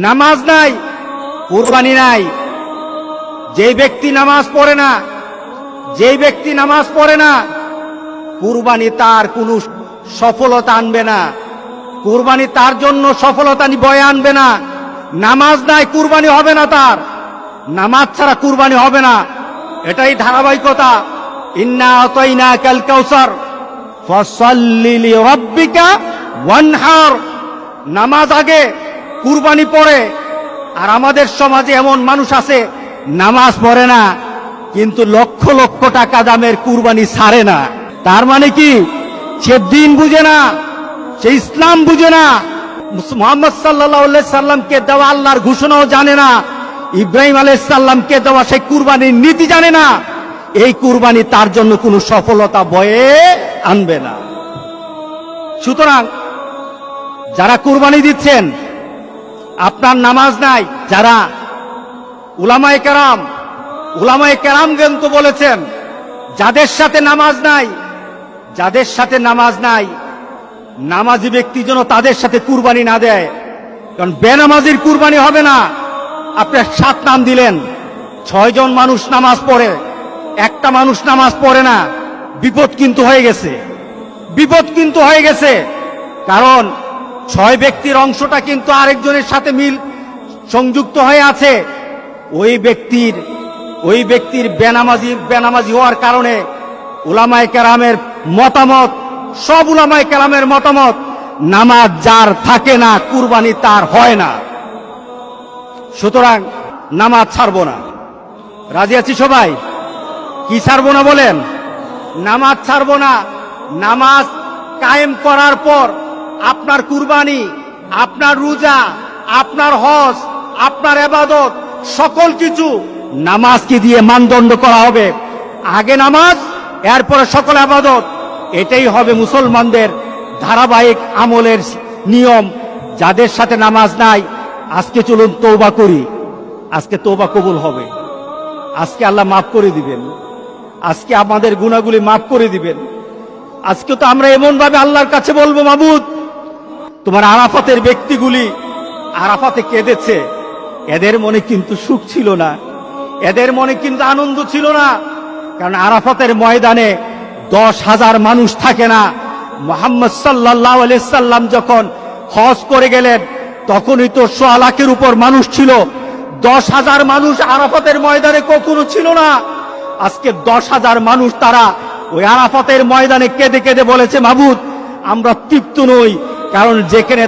নামাজ নাই, কুরবানি নাই। যেই ব্যক্তি নামাজ পড়ে না, যেই ব্যক্তি নামাজ পড়ে না, কুরবানি তার কোনো সফলতা আনবে না। কুরবানি তার জন্য সফলতা বয়ে আনবে না। নামাজ নাই, কুরবানি হবে না তার। নামাজ ছাড়া কুরবানি হবে না। এটাই ধারাবাহিকতা। ইন্না আতাইনাকাল কাউসার ফাসাল্লি লিরাব্বিকা ওয়ানহার। নামাজ আগে, কুরবানি পরে। আর আমাদের সমাজে এমন মানুষ আছে নামাজ পড়ে না, কিন্তু লক্ষ লক্ষ টাকা দামের কুরবানি ছাড়ে না। তার মানে কি? সে দিন বুঝে না, সে ইসলাম বুঝে না, মুহাম্মদ সাল্লাল্লাহু আলাইহি সাল্লামকে দেওয়া আল্লাহর ঘোষণাও জানে না, ইব্রাহিম আলাইহিস সালামকে দেওয়া সেই কুরবানির নীতি জানে না। এই কুরবানি তার জন্য কোনো সফলতা বয়ে আনবে না। সুতরাং যারা কুরবানি দিচ্ছেন, আপনার নামাজ নাই, যারা উলামায়ে কেরাম কিন্তু বলেছেন যাদের সাথে নামাজ নাই, যাদের সাথে নামাজ নাই, নামাজি ব্যক্তি যেন তাদের সাথে কুরবানি না দেয়। কারণ বেনামাজির কুরবানি হবে না। আপনি 7 নাম দিলেন, 6 জন মানুষ নামাজ পড়ে, একটা মানুষ নামাজ পড়ে না, বিপদ কিন্তু হয়ে গেছে, বিপদ কিন্তু হয়ে গেছে। কারণ 6 ব্যক্তির অংশটা কিন্তু আরেকজনের সাথে সংযুক্ত হয়ে আছে। ওই ব্যক্তির বেনামাজি হওয়ার কারণে উলামায়ে কেরামের মতামত, সব উলামায়ে কেরামের মতামত, নামাজ যার থাকে না কুরবানি তার হয় না। সুতরাং নামাজ ছাড়বো না। রাজি আছি সবাই? কি ছাড়বো না বলেন? নামাজ ছাড়বো না। নামাজ কায়েম করার পর আপনার কুরবানি, আপনার রোজা, আপনার হজ, আপনার ইবাদত, সকল কিছু নামাজকে দিয়ে মানদণ্ড করা হবে। আগে নামাজ, এরপরে সকল ইবাদত। এটাই হবে মুসলমানদের ধারাবাহিক আমলের নিয়ম। যাদের সাথে নামাজ নাই, আজকে চলুন তওবা করি। আজকে তওবা কবুল হবে। আজকে আল্লাহ মাফ করে দিবেন। আজকে আমাদের গুনাহগুলি মাফ করে দিবেন। আজকে তো আমরা এমন ভাবে আল্লাহর কাছে বলবো, মাবুদ, তোমার আরাফাতের ব্যক্তিগুলি আরাফাতে কেঁদেছে, এদের মনে কিন্তু সুখ ছিল না, এদের মনে কিন্তু আনন্দ ছিল না। কারণ আরাফাতের ময়দানে 10,000 মানুষ থাকে না। মুহাম্মদ সাল্লাল্লাহু আলাইহি সাল্লাম যখন হজ করে গেলেন, তখনই তো 100 লাখের উপর মানুষ ছিল। 10,000 মানুষ আরাফাতের ময়দানে কখনো ছিল না। আজকে 10,000 মানুষ তারা ওই আরাফাতের ময়দানে কেঁদে কেঁদে বলেছে, মাবুদ, আমরা তৃপ্ত নই। কারণ যেখানে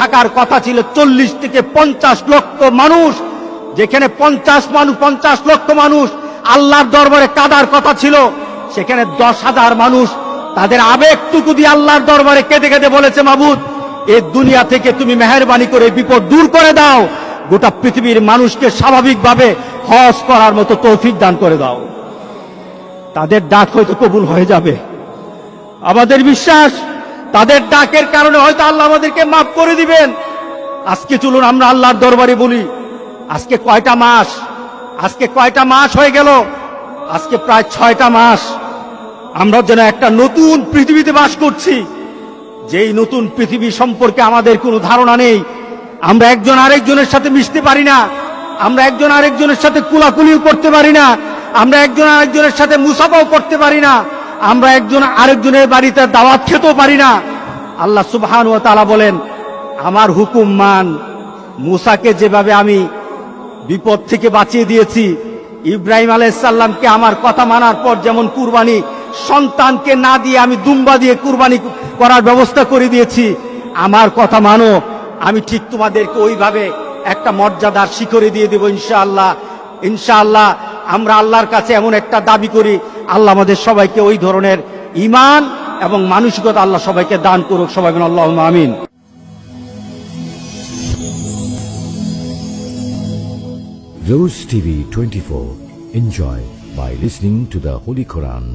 থাকার কথা ছিল 40 থেকে 50 লক্ষ মানুষ, যেখানে 50 লক্ষ মানুষ আল্লাহর দরবারে কাঁদার কথা ছিল, সেখানে 10,000 মানুষ তাদের আবেগটুকু দিয়ে আল্লাহর দরবারে কেঁদে কেঁদে বলেছে, মাবুদ, এই দুনিয়া থেকে তুমি মেহেরবানি করে বিপদ দূর করে দাও, গোটা পৃথিবীর মানুষকে স্বাভাবিকভাবে হজ করার মতো তৌফিক দান করে দাও। তাদের ডাক হয়তো কবুল হয়ে যাবে। আমাদের বিশ্বাস, তাদের ডাকের কারণে হয়তো আল্লাহ আমাদেরকে মাফ করে দিবেন। আজকে চলুন আমরা আল্লাহর দরবারে বলি, আজকে কয়টা মাস হয়ে গেল? আজকে প্রায় 6টা মাস। আমরা যেন একটা নতুন পৃথিবীতে বাস করছি, যেই নতুন পৃথিবী সম্পর্কে আমাদের কোনো ধারণা নেই। আমরা একজন আরেকজনের সাথে মিশতে পারি না, আমরা একজন আরেকজনের সাথে কুলাকুলিও করতে পারি না, আমরা একজন আরেকজনের সাথে মুসাফাও করতে পারি না, আমরা একজন আরেকজনের বাড়িতে দাওয়াত খেতেও পারি না। আল্লাহ সুবহানাহু ওয়া তাআলা বলেন, আমার হুকুম মান। মুসাকে যেভাবে আমি বিপদ থেকে বাঁচিয়ে দিয়েছি, ইব্রাহিম আলাইহিস সালামকে আমার কথা মানার পর যেমন কুরবানি সন্তানকে না দিয়ে আমি দুম্বা দিয়ে কুরবানি করার ব্যবস্থা করে দিয়েছি, আমার কথা মানো, আমি ঠিক তোমাদেরকে ওইভাবে একটা মর্যাদার শিখরে দিয়ে দেব ইনশাআল্লাহ। ইনশাআল্লাহ আমরা আল্লাহর কাছে এমন একটা দাবি করি, আল্লাহ আমাদের সবাইকে ওই ধরনের ঈমান এবং মানসিকতা আল্লাহ সবাইকে দান করুক। সবাই বলেন আল্লাহুম্মা আমিন। Rose TV 24. Enjoy by listening to the Holy Quran.